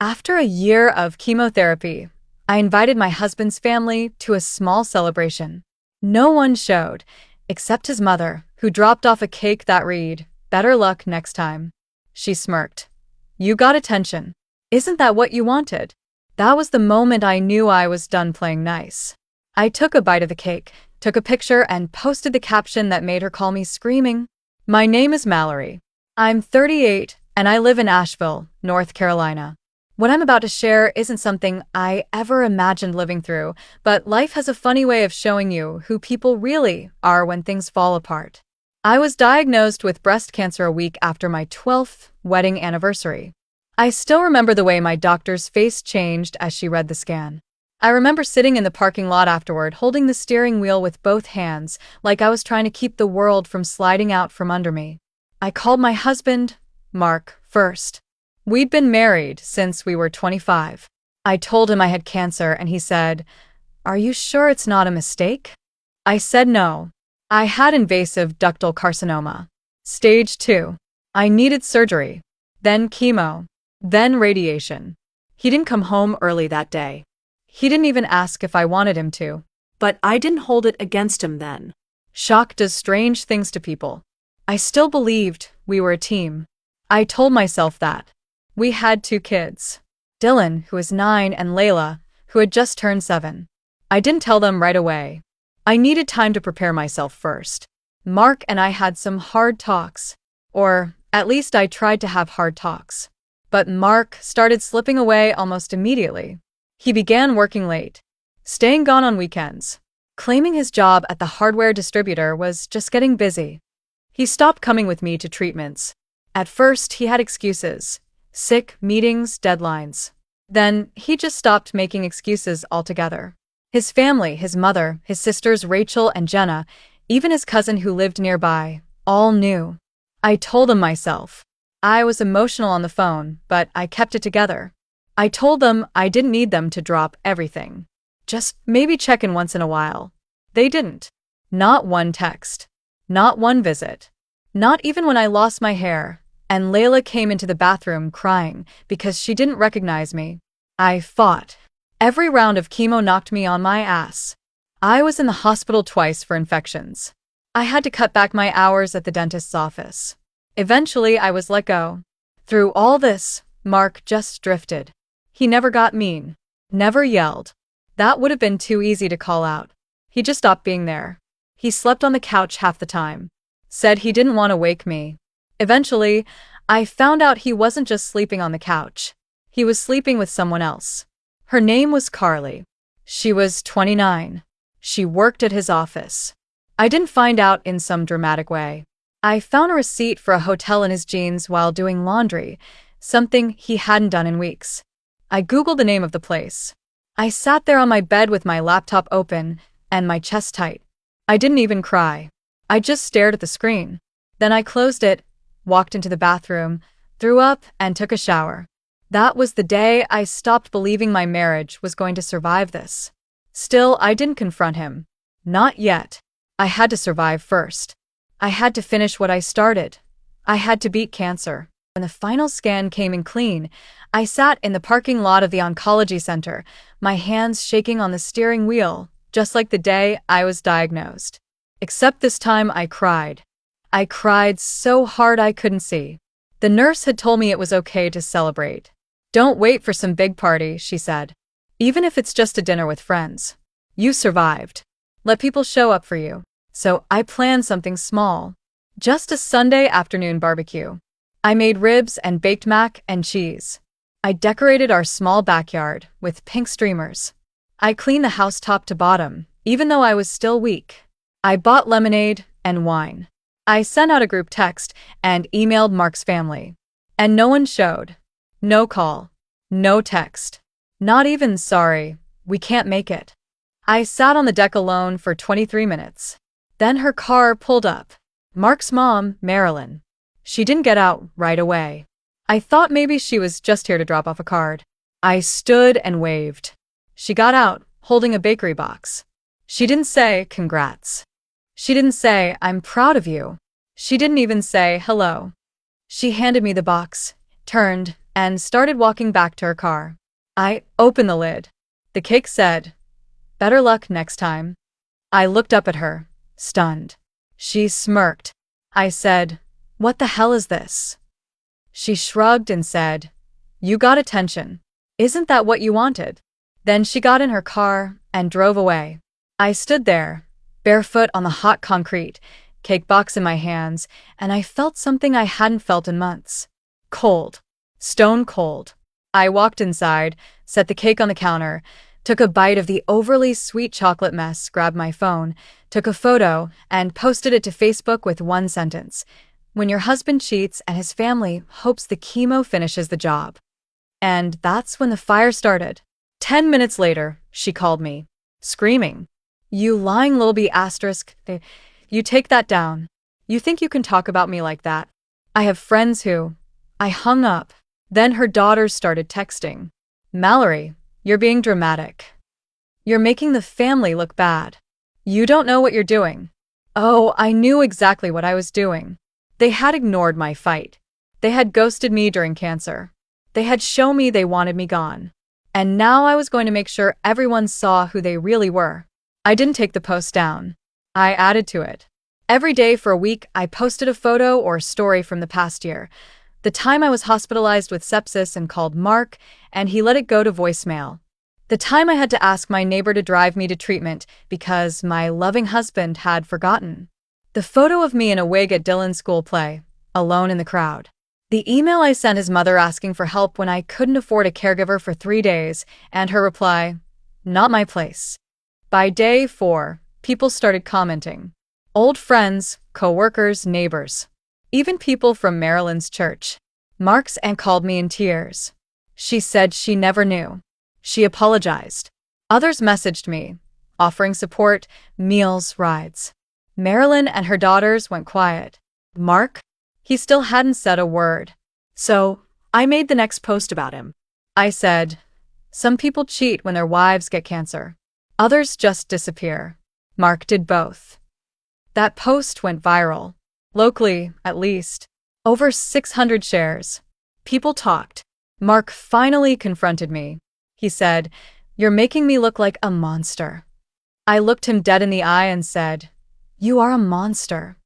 After a year of chemotherapy, I invited my husband's family to a small celebration. No one showed, except his mother, who dropped off a cake that read, "Better luck next time." She smirked. "You got attention. Isn't that what you wanted?" That was the moment I knew I was done playing nice. I took a bite of the cake, took a picture, and posted the caption that made her call me screaming. "My name is Mallory. I'm 38, and I live in Asheville, North Carolina." What I'm about to share isn't something I ever imagined living through, but life has a funny way of showing you who people really are when things fall apart. I was diagnosed with breast cancer a week after my 12th wedding anniversary. I still remember the way my doctor's face changed as she read the scan. I remember sitting in the parking lot afterward, holding the steering wheel with both hands, like I was trying to keep the world from sliding out from under me. I called my husband, Mark, first. We'd been married since we were 25. I told him I had cancer, and he said, "Are you sure it's not a mistake?" I said no. I had invasive ductal carcinoma. Stage 2. I needed surgery. Then chemo. Then radiation. He didn't come home early that day. He didn't even ask if I wanted him to. But I didn't hold it against him then. Shock does strange things to people. I still believed we were a team. I told myself that. We had 2 kids. Dylan, who was 9, and Layla, who had just turned 7. I didn't tell them right away. I needed time to prepare myself first. Mark and I had some hard talks. Or, at least I tried to have hard talks. But Mark started slipping away almost immediately. He began working late, staying gone on weekends, claiming his job at the hardware distributor was just getting busy. He stopped coming with me to treatments. At first, he had excuses. Sick, meetings, deadlines. Then, he just stopped making excuses altogether. His family, his mother, his sisters Rachel and Jenna, even his cousin who lived nearby, all knew. I told them myself. I was emotional on the phone, but I kept it together. I told them I didn't need them to drop everything. Just maybe check in once in a while. They didn't. Not one text. Not one visit. Not even when I lost my hair, and Layla came into the bathroom crying because she didn't recognize me. I fought. Every round of chemo knocked me on my ass. I was in the hospital twice for infections. I had to cut back my hours at the dentist's office. Eventually, I was let go. Through all this, Mark just drifted. He never got mean. Never yelled. That would have been too easy to call out. He just stopped being there. He slept on the couch half the time. Said he didn't want to wake me. Eventually, I found out he wasn't just sleeping on the couch. He was sleeping with someone else. Her name was Carly. She was 29. She worked at his office. I didn't find out in some dramatic way. I found a receipt for a hotel in his jeans while doing laundry, something he hadn't done in weeks. I Googled the name of the place. I sat there on my bed with my laptop open and my chest tight. I didn't even cry. I just stared at the screen. Then I closed it, walked into the bathroom, threw up, and took a shower. That was the day I stopped believing my marriage was going to survive this. Still, I didn't confront him. Not yet. I had to survive first. I had to finish what I started. I had to beat cancer. When the final scan came in clean, I sat in the parking lot of the oncology center, my hands shaking on the steering wheel, just like the day I was diagnosed. Except this time I cried. I cried so hard I couldn't see. The nurse had told me it was okay to celebrate. "Don't wait for some big party," she said. "Even if it's just a dinner with friends. You survived. Let people show up for you." So I planned something small. Just a Sunday afternoon barbecue. I made ribs and baked mac and cheese. I decorated our small backyard with pink streamers. I cleaned the house top to bottom, even though I was still weak. I bought lemonade and wine. I sent out a group text and emailed Mark's family. And no one showed. No call. No text. Not even "sorry, we can't make it." I sat on the deck alone for 23 minutes. Then her car pulled up. Mark's mom, Marilyn. She didn't get out right away. I thought maybe she was just here to drop off a card. I stood and waved. She got out, holding a bakery box. She didn't say, "Congrats." She didn't say, "I'm proud of you." She didn't even say, "Hello." She handed me the box, turned, and started walking back to her car. I opened the lid. The cake said, "Better luck next time." I looked up at her, stunned. She smirked. I said, "What the hell is this?" She shrugged and said, "You got attention. Isn't that what you wanted?" Then she got in her car and drove away. I stood there, barefoot on the hot concrete, cake box in my hands, and I felt something I hadn't felt in months. Cold. Stone cold. I walked inside, set the cake on the counter, took a bite of the overly sweet chocolate mess, grabbed my phone, took a photo, and posted it to Facebook with one sentence: "When your husband cheats and his family hopes the chemo finishes the job." And that's when the fire started. 10 minutes later, she called me, screaming, "You lying little b***. You take that down. You think you can talk about me like that? I have friends who..." I hung up. Then her daughters started texting. "Mallory, you're being dramatic. You're making the family look bad. You don't know what you're doing." Oh, I knew exactly what I was doing. They had ignored my fight. They had ghosted me during cancer. They had shown me they wanted me gone. And now I was going to make sure everyone saw who they really were. I didn't take the post down. I added to it. Every day for a week, I posted a photo or a story from the past year. The time I was hospitalized with sepsis and called Mark, and he let it go to voicemail. The time I had to ask my neighbor to drive me to treatment because my loving husband had forgotten. The photo of me in a wig at Dylan's school play, alone in the crowd. The email I sent his mother asking for help when I couldn't afford a caregiver for 3 days, and her reply, "Not my place." By day 4, people started commenting. Old friends, co-workers, neighbors. Even people from Marilyn's church. Mark's aunt called me in tears. She said she never knew. She apologized. Others messaged me, offering support, meals, rides. Marilyn and her daughters went quiet. Mark? He still hadn't said a word. So, I made the next post about him. I said, "Some people cheat when their wives get cancer. Others just disappear." Mark did both. That post went viral. Locally, at least. Over 600 shares. People talked. Mark finally confronted me. He said, "You're making me look like a monster." I looked him dead in the eye and said, "You are a monster."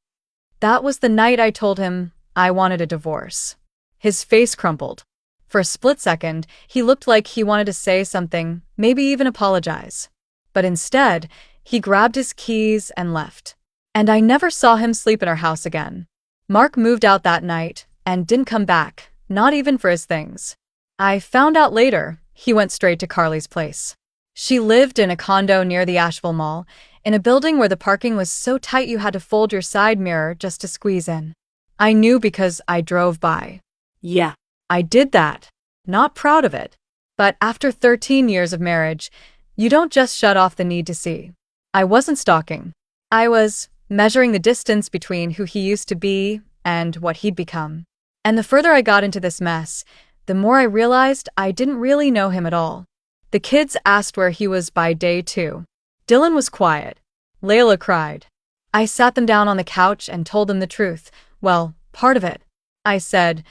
That was the night I told him I wanted a divorce. His face crumpled. For a split second, he looked like he wanted to say something, maybe even apologize. But instead, he grabbed his keys and left. And I never saw him sleep in our house again. Mark moved out that night and didn't come back, not even for his things. I found out later he went straight to Carly's place. She lived in a condo near the Asheville Mall, in a building where the parking was so tight you had to fold your side mirror just to squeeze in. I knew because I drove by. Yeah. I did that. Not proud of it. But after 13 years of marriage, you don't just shut off the need to see. I wasn't stalking. I was measuring the distance between who he used to be and what he'd become. And the further I got into this mess, the more I realized I didn't really know him at all. The kids asked where he was by day 2. Dylan was quiet. Layla cried. I sat them down on the couch and told them the truth. Well, part of it. I said,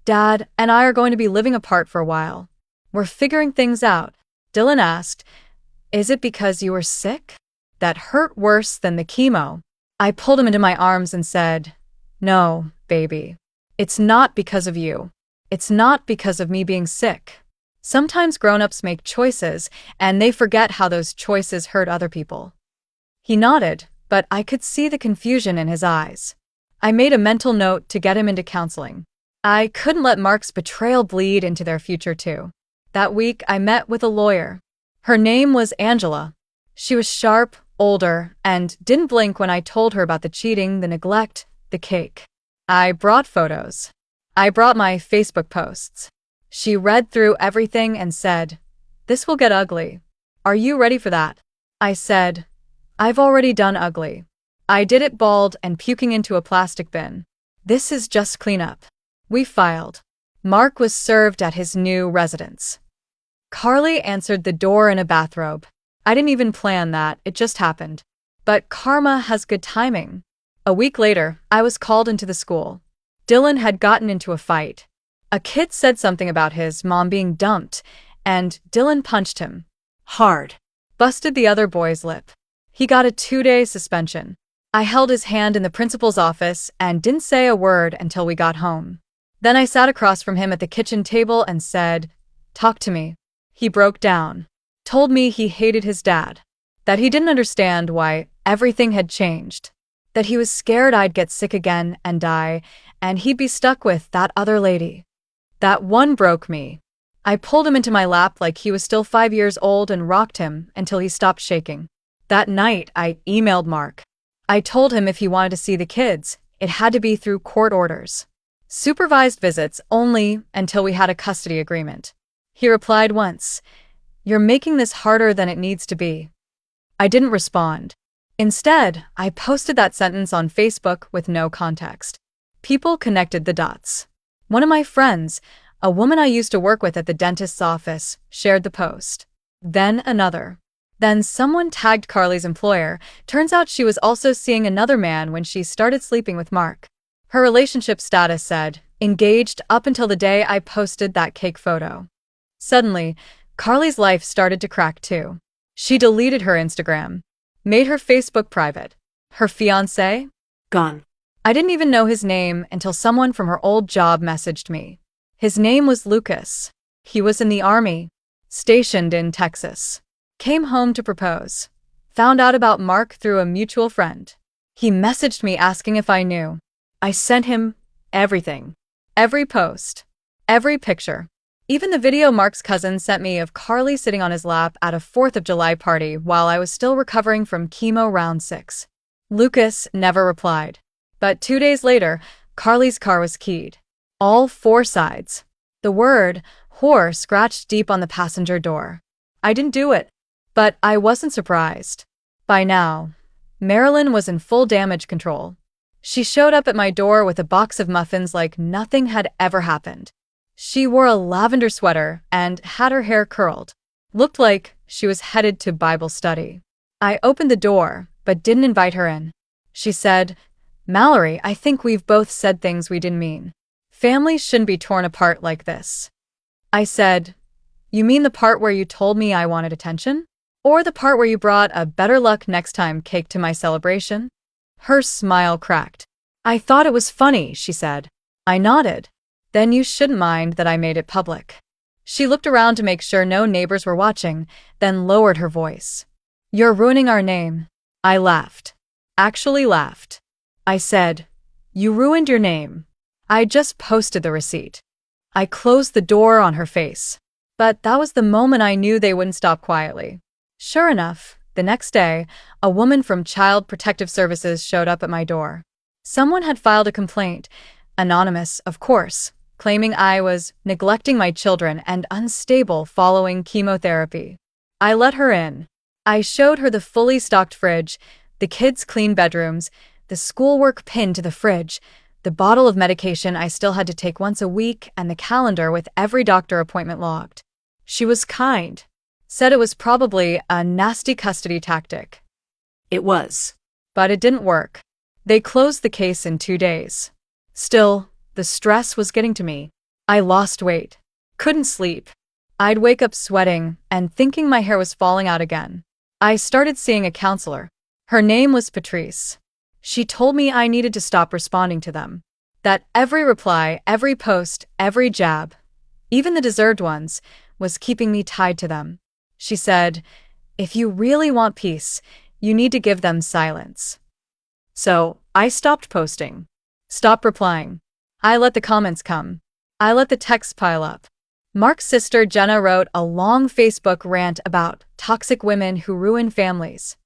"Dad and I are going to be living apart for a while. We're figuring things out." Dylan asked, "Is it because you were sick? That hurt worse than the chemo?" I pulled him into my arms and said, "No, baby. It's not because of you. It's not because of me being sick. Sometimes grown-ups make choices, and they forget how those choices hurt other people." He nodded, but I could see the confusion in his eyes. I made a mental note to get him into counseling. I couldn't let Mark's betrayal bleed into their future too. That week, I met with a lawyer. Her name was Angela. She was sharp, older, and didn't blink when I told her about the cheating, the neglect, the cake. I brought photos. I brought my Facebook posts. She read through everything and said, "This will get ugly. Are you ready for that?" I said, "I've already done ugly. I did it bald and puking into a plastic bin. This is just cleanup." We filed. Mark was served at his new residence. Carly answered the door in a bathrobe. I didn't even plan that, it just happened. But karma has good timing. A week later, I was called into the school. Dylan had gotten into a fight. A kid said something about his mom being dumped, and Dylan punched him. Hard. Busted the other boy's lip. He got a 2-day suspension. I held his hand in the principal's office and didn't say a word until we got home. Then I sat across from him at the kitchen table and said, "Talk to me." He broke down. Told me he hated his dad. That he didn't understand why everything had changed. That he was scared I'd get sick again and die, and he'd be stuck with that other lady. That one broke me. I pulled him into my lap like he was still 5 years old and rocked him until he stopped shaking. That night, I emailed Mark. I told him if he wanted to see the kids, it had to be through court orders. Supervised visits only until we had a custody agreement. He replied once, "You're making this harder than it needs to be." I didn't respond. Instead, I posted that sentence on Facebook with no context. People connected the dots. One of my friends, a woman I used to work with at the dentist's office, shared the post. Then another. Then someone tagged Carly's employer. Turns out she was also seeing another man when she started sleeping with Mark. Her relationship status said, "Engaged up until the day I posted that cake photo." Suddenly, Carly's life started to crack too. She deleted her Instagram. Made her Facebook private. Her fiancé? Gone. I didn't even know his name until someone from her old job messaged me. His name was Lucas. He was in the army. Stationed in Texas. Came home to propose. Found out about Mark through a mutual friend. He messaged me asking if I knew. I sent him everything. Every post. Every picture. Even the video Mark's cousin sent me of Carly sitting on his lap at a 4th of July party while I was still recovering from chemo round 6. Lucas never replied. But 2 days later, Carly's car was keyed. All 4 sides. The word whore scratched deep on the passenger door. I didn't do it. But I wasn't surprised. By now, Marilyn was in full damage control. She showed up at my door with a box of muffins like nothing had ever happened. She wore a lavender sweater and had her hair curled. Looked like she was headed to Bible study. I opened the door, but didn't invite her in. She said, "Mallory, I think we've both said things we didn't mean. Families shouldn't be torn apart like this." I said, "You mean the part where you told me I wanted attention? Or the part where you brought a better luck next time cake to my celebration?" Her smile cracked. "I thought it was funny," she said. I nodded. "Then you shouldn't mind that I made it public." She looked around to make sure no neighbors were watching, then lowered her voice. "You're ruining our name." I laughed. Actually laughed. I said, "You ruined your name." I just posted the receipt. I closed the door on her face. But that was the moment I knew they wouldn't stop quietly. Sure enough, the next day, a woman from Child Protective Services showed up at my door. Someone had filed a complaint, anonymous, of course, claiming I was neglecting my children and unstable following chemotherapy. I let her in. I showed her the fully stocked fridge, the kids' clean bedrooms, the schoolwork pinned to the fridge, the bottle of medication I still had to take once a week, and the calendar with every doctor appointment logged. She was kind. Said it was probably a nasty custody tactic. It was. But it didn't work. They closed the case in 2 days. Still, the stress was getting to me. I lost weight. Couldn't sleep. I'd wake up sweating and thinking my hair was falling out again. I started seeing a counselor. Her name was Patrice. She told me I needed to stop responding to them. That every reply, every post, every jab, even the deserved ones, was keeping me tied to them. She said, "If you really want peace, you need to give them silence." So, I stopped posting. Stopped replying. I let the comments come. I let the texts pile up. Mark's sister Jenna wrote a long Facebook rant about toxic women who ruin families.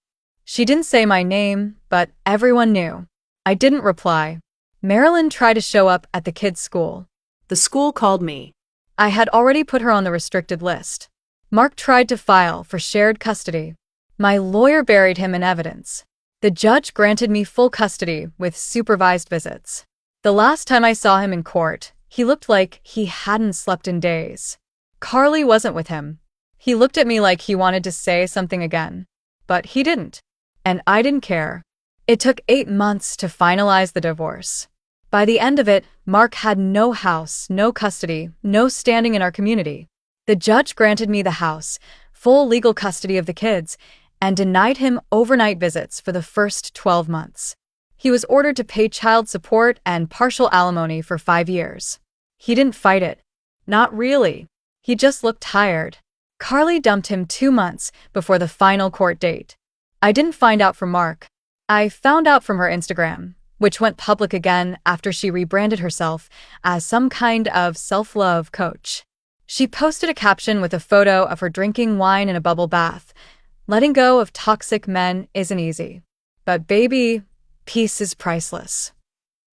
She didn't say my name, but everyone knew. I didn't reply. Marilyn tried to show up at the kids' school. The school called me. I had already put her on the restricted list. Mark tried to file for shared custody. My lawyer buried him in evidence. The judge granted me full custody with supervised visits. The last time I saw him in court, he looked like he hadn't slept in days. Carly wasn't with him. He looked at me like he wanted to say something again. But he didn't. And I didn't care. It took 8 months to finalize the divorce. By the end of it, Mark had no house, no custody, no standing in our community. The judge granted me the house, full legal custody of the kids, and denied him overnight visits for the first 12 months. He was ordered to pay child support and partial alimony for 5 years. He didn't fight it. Not really. He just looked tired. Carly dumped him 2 months before the final court date. I didn't find out from Mark. I found out from her Instagram, which went public again after she rebranded herself as some kind of self-love coach. She posted a caption with a photo of her drinking wine in a bubble bath. Letting go of toxic men isn't easy. But baby, peace is priceless.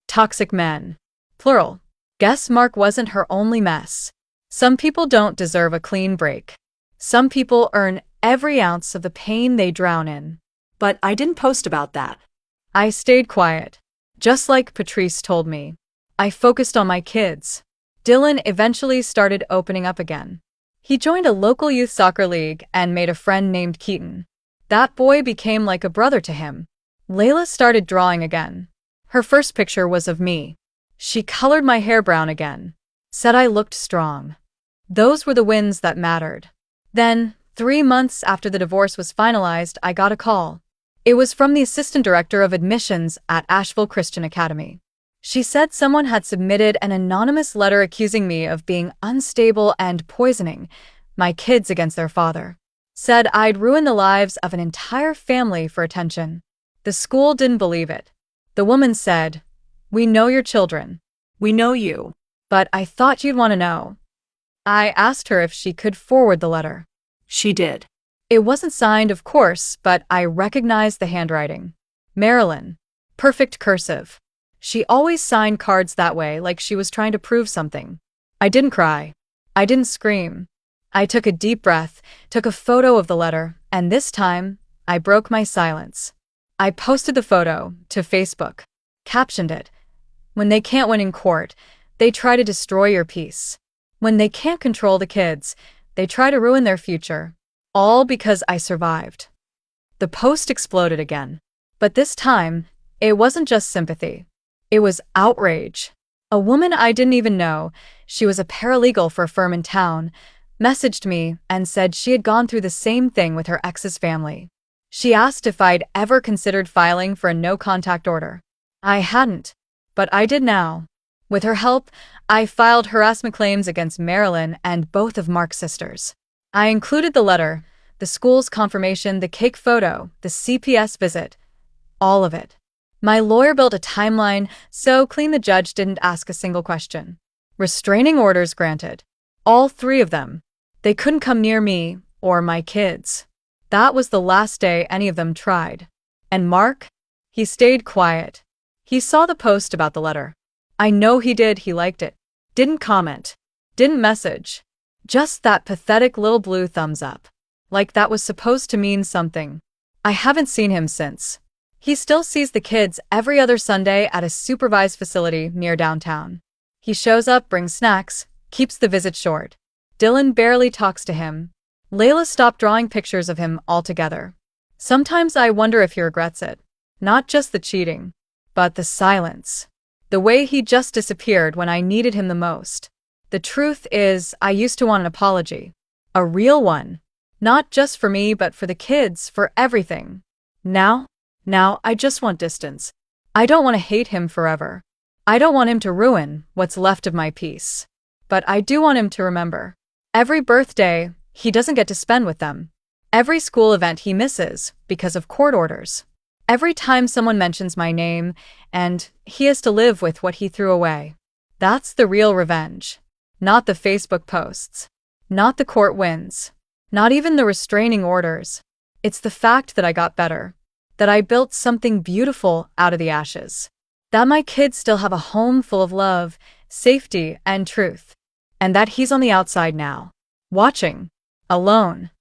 Toxic men. Plural. Guess Mark wasn't her only mess. Some people don't deserve a clean break. Some people earn every ounce of the pain they drown in. But I didn't post about that. I stayed quiet. Just like Patrice told me. I focused on my kids. Dylan eventually started opening up again. He joined a local youth soccer league and made a friend named Keaton. That boy became like a brother to him. Layla started drawing again. Her first picture was of me. She colored my hair brown again. Said I looked strong. Those were the wins that mattered. Then, 3 months after the divorce was finalized, I got a call. It was from the assistant director of admissions at Asheville Christian Academy. She said someone had submitted an anonymous letter accusing me of being unstable and poisoning my kids against their father. Said I'd ruin the lives of an entire family for attention. The school didn't believe it. The woman said, "We know your children. We know you. But I thought you'd want to know." I asked her if she could forward the letter. She did. It wasn't signed, of course, but I recognized the handwriting. Marilyn. Perfect cursive. She always signed cards that way, like she was trying to prove something. I didn't cry. I didn't scream. I took a deep breath, took a photo of the letter, and this time, I broke my silence. I posted the photo to Facebook. Captioned it, "When they can't win in court, they try to destroy your peace. When they can't control the kids, they try to ruin their future. All because I survived." The post exploded again. But this time, it wasn't just sympathy. It was outrage. A woman I didn't even know, she was a paralegal for a firm in town, messaged me and said she had gone through the same thing with her ex's family. She asked if I'd ever considered filing for a no-contact order. I hadn't, but I did now. With her help, I filed harassment claims against Marilyn and both of Mark's sisters. I included the letter, the school's confirmation, the cake photo, the CPS visit, all of it. My lawyer built a timeline so clean the judge didn't ask a single question. Restraining orders granted. All 3 of them. They couldn't come near me or my kids. That was the last day any of them tried. And Mark? He stayed quiet. He saw the post about the letter. I know he did. He liked it. Didn't comment. Didn't message. Just that pathetic little blue thumbs up. Like that was supposed to mean something. I haven't seen him since. He still sees the kids every other Sunday at a supervised facility near downtown. He shows up, brings snacks, keeps the visit short. Dylan barely talks to him. Layla stopped drawing pictures of him altogether. Sometimes I wonder if he regrets it. Not just the cheating, but the silence. The way he just disappeared when I needed him the most. The truth is, I used to want an apology. A real one. Not just for me, but for the kids, for everything. Now, I just want distance. I don't want to hate him forever. I don't want him to ruin what's left of my peace. But I do want him to remember. Every birthday, he doesn't get to spend with them. Every school event he misses because of court orders. Every time someone mentions my name, and he has to live with what he threw away. That's the real revenge. Not the Facebook posts. Not the court wins. Not even the restraining orders. It's the fact that I got better. That I built something beautiful out of the ashes. That my kids still have a home full of love, safety, and truth. And that he's on the outside now. Watching. Alone.